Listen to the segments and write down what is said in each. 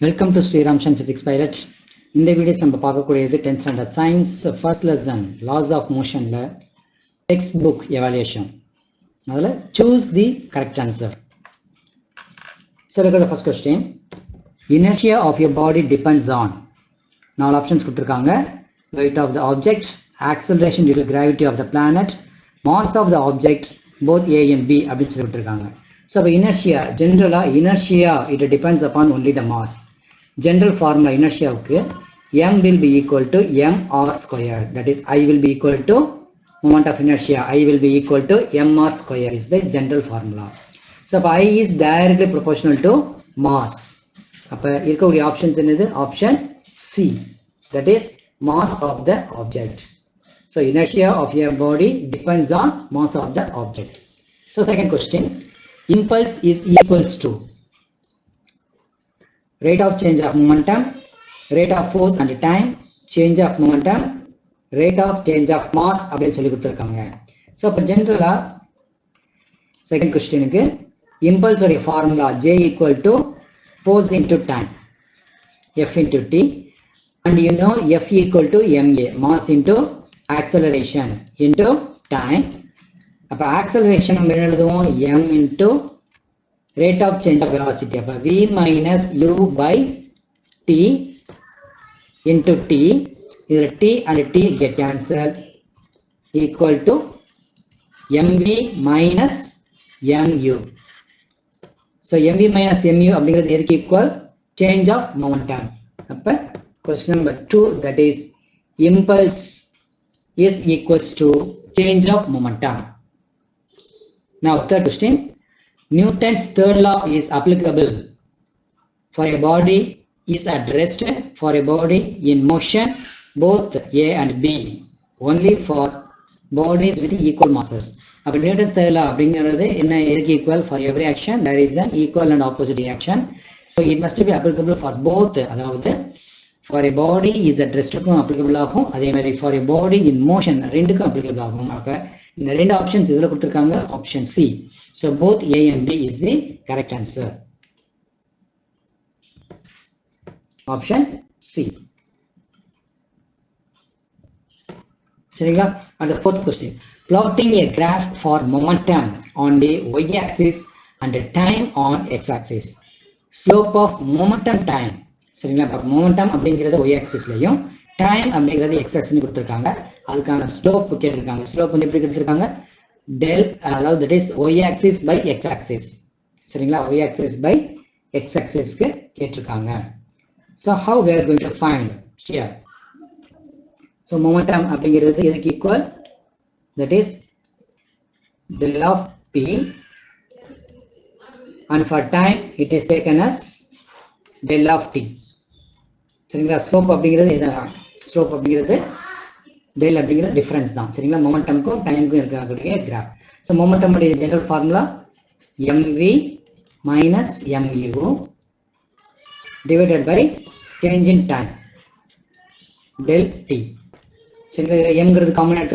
Welcome to Sri Ramshan Physics Pilot. In the video, we will see 10th standard science first lesson laws of motion textbook evaluation. Now, choose the correct answer. So look at the first question. Inertia of your body depends on. Now options weight of the object, acceleration due to gravity of the planet, mass of the object, both A and B. So inertia, general inertia, it depends upon only the mass. General formula inertia m will be equal to mr square. That is, I will be equal to moment of inertia. I will be equal to mr square is the general formula. So if I is directly proportional to mass. Options in option C. That is mass of the object. So inertia of your body depends on mass of the object. So second question. Impulse is equals to rate of change of momentum, rate of force and time, change of momentum, rate of change of mass. So general second question impulse or formula J equal to force into time, F into T, and you know F equal to ma, mass into acceleration into time. Acceleration m into rate of change of velocity. V minus u by t into t. Either t and t get cancelled, equal to mv minus mu. So mv minus mu equal change of momentum. Question number 2, that is impulse is equals to change of momentum. Now third question. Newton's third law is applicable for a body is at rest, for a body in motion, both A and B, only for bodies with equal masses. Newton's third law is equal for every action. There is an equal and opposite reaction. So it must be applicable for both. For a body is at rest applicable, for a body in motion applicable. In the two options is option C. So both A and B is the correct answer. Option C. And the fourth question. Plotting a graph for momentum on the y-axis and time on x-axis. Slope of momentum time. Momentum y-axis time x-axis slope slope del that is y-axis by x-axis. Y-axis by x-axis. So how we are going to find here? So momentum equal, that is del of p, and for time it is taken as del of t. Slope slope del difference momentum time graph. So momentum general formula mv minus mu divided by change in time del t. M common m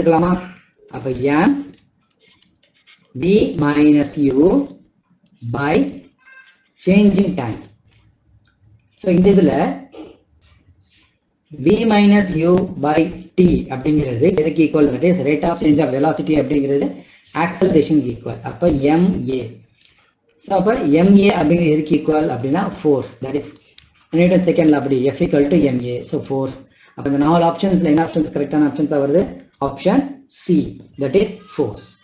v minus u by change in time. So in this v minus u by t equal, that is rate of change of velocity acceleration equal ma. So ma equal force, that is Newton's second law F equal to ma. So force. The all options, line options, correct options are option C, that is force.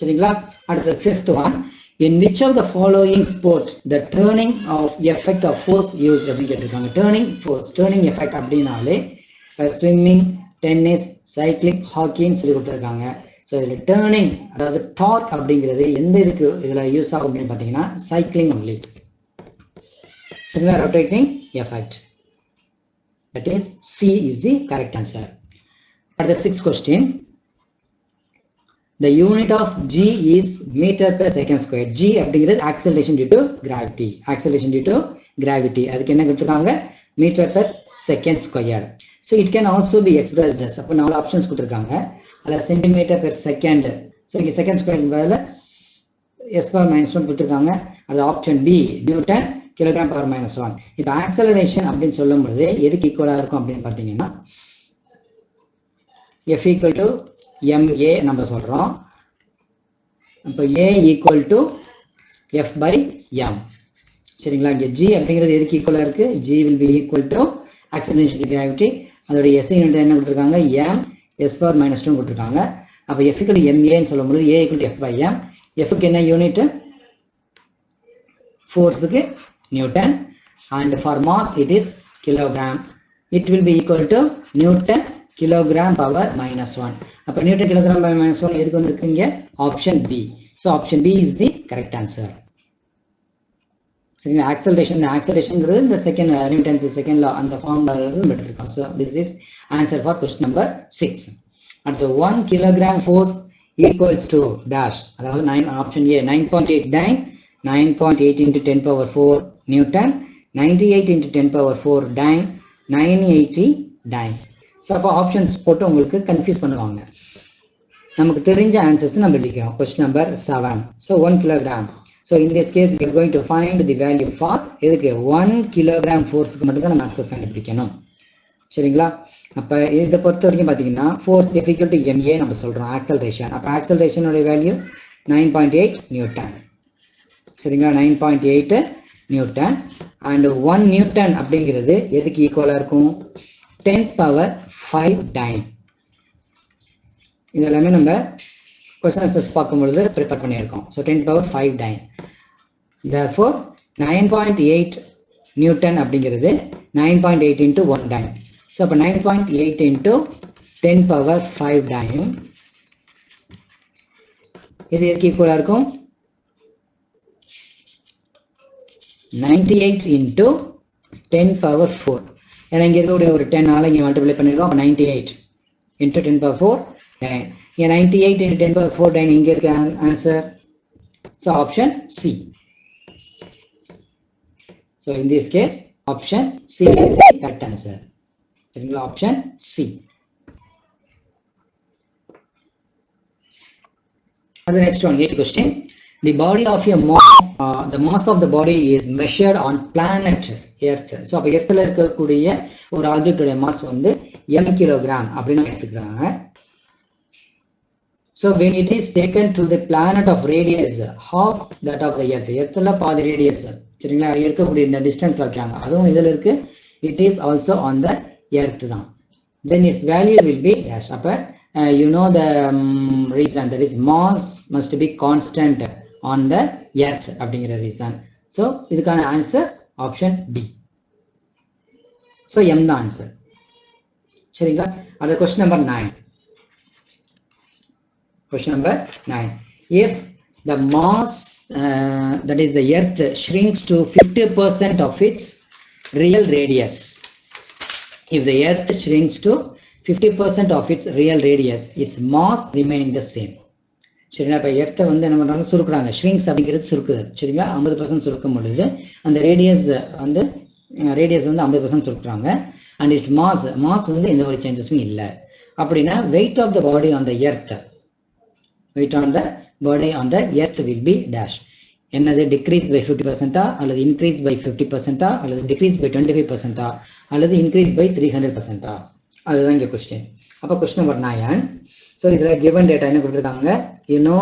And the fifth one. In which of the following sports the turning of effect of force used? Turning force, turning effect swimming, tennis, cycling, hockey. So turning, the torque use cycling only. Rotating effect. That is C is the correct answer. For the sixth question. The unit of G is meter per second square. G is acceleration due to gravity. Acceleration due to gravity. That's meter per second square. So it can also be expressed as all options centimeter per second. So second square s power minus 1 கொடுத்துருக்காங்க. அது option B newton kilogram power minus 1. இப்போ acceleration அப்படின்னு சொல்லும் பொழுது எதுக்கு ஈக்குவலாக இருக்கும் அப்படின்னு பார்த்தீங்கன்னா f ஈக்குவல் டு ma நம்ம சொல்கிறோம். இப்போ a equal to f by m. சரிங்களா? இங்கே g அப்படிங்கிறது எதுக்கு ஈக்குவலாக இருக்குது? g will be equal to acceleration to gravity. அதோட s யூனிட் என்ன கொடுத்துருக்காங்க? m s power minus 2 கொடுத்துருக்காங்க. அப்போ f equal to ma சொல்லும் பொழுது a equal to f by m. f-க்கு என்ன யூனிட்? ஃபோர்ஸுக்கு newton. and for mass it is kilogram. it will be equal to newton kilogram power minus 1. அப்போ Newton kilogram power minus 1 எதுக்கு வந்துருக்கு? இங்கே option B. So option B is the correct answer. சரிங்களா? ஆக்சலரேஷன்ங்கிறது இந்த செகண்ட் நியூட்டன்ஸ் செகண்ட் லா அந்த formula எடுத்துருக்கோம். So this is answer for question number 6. அடுத்து 1 kilogram force equals to dash. அதாவது 9 option A 9.8 dyne, 9.8 into 10 power 4 newton, 98 into 10 power 4 dyne, 980 dyne. So அப்போ options போட்டு உங்களுக்கு கன்ஃபியூஸ் பண்ணுவாங்க. நமக்கு தெரிஞ்ச ஆன்சர்ஸ் நம்ம எழுதிக்கிறோம். Question number 7. So 1 kilogram. So in this case you are going to find the value for எதுக்கு 1 kilogram ஃபோர்ஸுக்கு மட்டும் தான் நம்ம ஆன்சர்ஸ் கண்டுபிடிக்கணும். சரிங்களா? அப்போ இதை பொறுத்த வரைக்கும் பார்த்தீங்கன்னா force F equal to ma நம்ம சொல்கிறோம் ஆக்சலரேஷன். அப்போ ஆக்சலரேஷனோட வேல்யூ 9.8 நியூட்டன். சரிங்களா? 9.8 நியூட்டன். அண்ட் 1 நியூட்டன் அப்படிங்கிறது எதுக்கு ஈக்குவலாக இருக்கும்? 10 power 5 dyne. இதெல்லாமே நம்ம கொஸ்டின் ஆன்சர்ஸ் பார்க்கும்பொழுது ப்ரிப்பேர் பண்ணியிருக்கோம். So 10 power 5 dyne. therefore 9.8 Newton அப்படிங்கிறது 9.8 into 1 dyne. ஸோ அப்போ 9.8 into 10 power 5 dyne இது எதுக்கு ஈக்குவலாக இருக்கும்? 98 into 10 power 4. ஏன்னா இங்கே இருக்கக்கூடிய ஒரு 10 ஆல் இங்கே மல்டிப்ளை பண்ணிடுவோம். அப்போ 98 into 10 power 4 dyne. இங்கே 98 into 10 power 4 dyne இங்கே இருக்க answer. So option C. So in this case option C is the correct answer. சரிங்களா? Option C. The next one, 8th question. The body of a the mass of the body is measured on planet Earth. So அப்ப எர்த்ல இருக்கக்கூடிய ஒரு ஆப்ஜெக்டோட mass வந்து m kilogram அப்படின்னு எடுத்துக்கிறாங்க. So when it is taken to the planet of radius half that of the Earth, எர்த்ல பாதி radius. சரிங்களா? இருக்கக்கூடிய இந்த டிஸ்டன்ஸ்ல வைக்கிறாங்க. அதுவும் இதுல இருக்கு. It is also on the Earth தான். Then its value will be dash. அப்ப you know the reason, that is mass must be constant on the Earth அப்படிங்கிற reason. So இதுக்கான answer option D. So M தான் answer. சரிங்களா? அடுத்த question number 9. Question number 9. If the mass that is the Earth shrinks to 50% of its real radius. If the Earth shrinks to 50% of its real radius, its mass remaining the same. சரிங்களா? இப்போ எர்த்தை வந்து என்ன பண்ணுறாங்க? சுருக்குறாங்க. ஷ்ரிங்க்ஸ் அப்படிங்கிறது சுருக்குது. சரிங்களா? 50% சுருக்கும் பொழுது அந்த radius வந்து 50% சுருக்குறாங்க. அண்ட் இட்ஸ் மாஸ் வந்து எந்த ஒரு சேஞ்சஸும் இல்லை. அப்படின்னா weight of the body on the earth, weight on the body on the earth will be dash. என்னது? டிக்ரீஸ் பை 50%, அல்லது இன்க்ரீஸ் பை 50%, அல்லது டிக்ரீஸ் பை 25%, அல்லது இன்க்ரீஸ் பை 300%. அதுதான் இங்கே கொஸ்டின். அப்போ கொஸ்டின் நம்பர் 9. ஸோ இதில் கிவன் டேட்டா என்ன கொடுத்துருக்காங்க? you know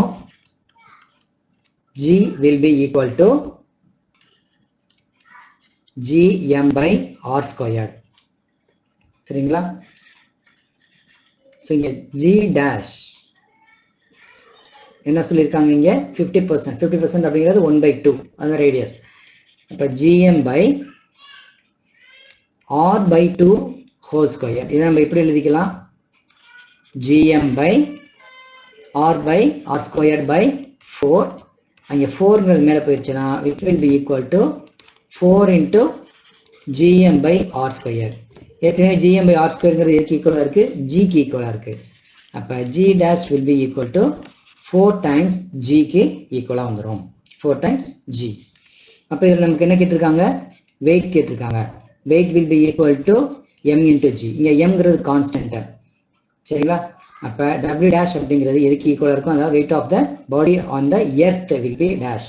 G will be equal to gm by r squared. சரிங்களா? ஸோ இங்கே g dash என்ன சொல்லியிருக்காங்க? இங்கே 50% அப்படிங்கிறது 1/2 அது ரேடியஸ். இப்போ gm by r/2 whole square. இதை நம்ம எப்படி எழுதிக்கலாம்? gm by r squared by 4. அங்கே 4 மேலே போயிடுச்சுன்னா it will be equal to 4 into gm by r squared. ஏற்கனவே gm by r squared எதுக்கு ஈக்குவலாக இருக்கு? g க்கு ஈக்குவலாக இருக்கு. அப்போ g dash will be equal to 4 times g க்கு ஈக்குவலாக வந்துடும். 4 times g. அப்போ இதில் நமக்கு என்ன கேட்டிருக்காங்க? வெயிட் கேட்டிருக்காங்க. Weight will be equal to m into g. இங்கே mங்கிறது கான்ஸ்டன்ட். சரிங்களா? அப்போ w dash அப்படிங்கிறது எதுக்கு ஈக்குவலாக இருக்கும், அதாவது weight of the body on the earth will be dash.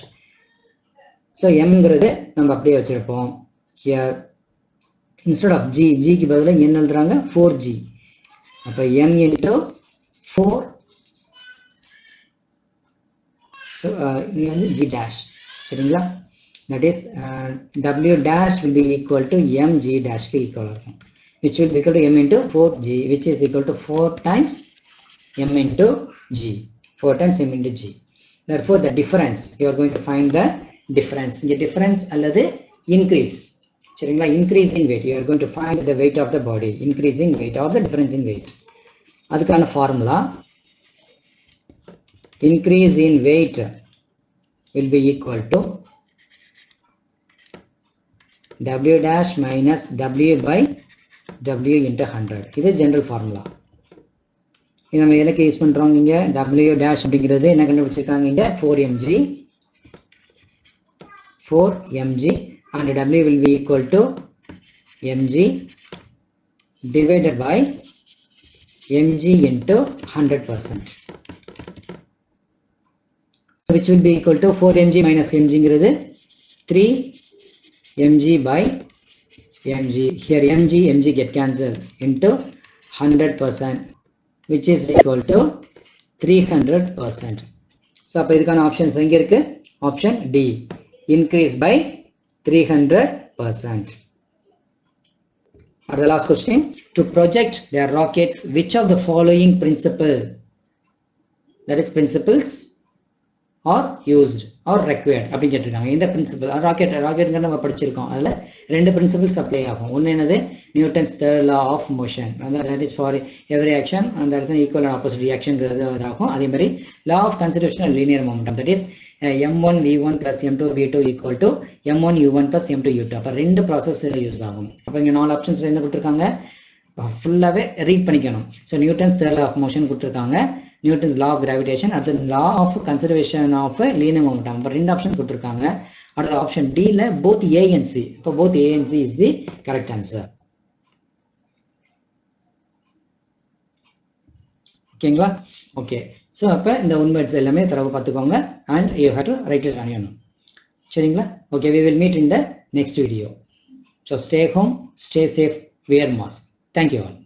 So mங்கிறது நம்ம அப்படியே வச்சிருப்போம். here instead of g, க்கு பதிலாக என்ன எழுதுறாங்க 4g. அப்போ m into 4. ஸோ இங்கே வந்து g dash. சரிங்களா? that is w dash will be equal to mg dash க்கு ஈக்குவலாக இருக்கும், which will be equal to m into 4g, which is equal to 4 times m into g. 4 times m into g. Therefore the difference, you are going to find the difference. The difference அல்லது increase. சரிங்களா? increase in weight, you are going to find the weight of the body, increasing weight or the difference in weight. அதுக்கான formula, increase in weight will be equal to w dash minus w by w into 100. இது general formula. இது நம்ம எதுக்கு use பண்றோம், இங்க w dash அப்படிங்கிறது என்ன கண்டுபிடிச்சிருக்காங்க, இங்க 4mg and w will be equal to mg divided by mg into 100%. So which will be equal to 4mg minus mg ங்கிறது 3mg by mg. Here mg get cancelled into 100%, which is equal to 300%. So அப்ப இதுக்கான options எங்க இருக்கு, option D, increase by 300%. Or the last question, to project their rockets, which of the following principle, that is principles, are used or required அப்படி கேட்டிருக்காங்க. இந்த principal rocket நம்ம படிச்சிருக்கோம், அதில் 2 பிரின்சிபல்ஸ் அப்ளை ஆகும். ஒன்று என்னது, Newton's third law of motion, that is for every action and there is an equal and opposite reaction ஆகும். அதே மாதிரி law of conservation and linear momentum, that is m1 v1 plus m2 v2 equal to m1 u1 plus m2 u2. அப்போ 2 process use ஆகும். அப்போ இங்கே 4 ஆப்ஷன்ஸ்ல என்ன கொடுத்துருக்காங்க, ஃபுல்லாகவே ரீட் பண்ணிக்கணும். So Newton's third law of motion கொடுத்துருக்காங்க, நியூட்டன்ஸ் லா ஆஃப் கிராவிடேஷன், அடுத்து law of conservation of linear momentum. இப்போ 2 ஆப்ஷன் கொடுத்துருக்காங்க. அடுத்த ஆப்ஷன் டியில் போத் ஏ அண்ட் சி. இப்போ both A and C is the correct answer. ஓகேங்களா? Okay. So அப்போ இந்த உண்மைட்ஸ் எல்லாமே தரவு பார்த்துக்கோங்க and you have to write it on. சரிங்களா? Okay, we will meet in the next video. So stay home, stay safe, wear mask. Thank you all.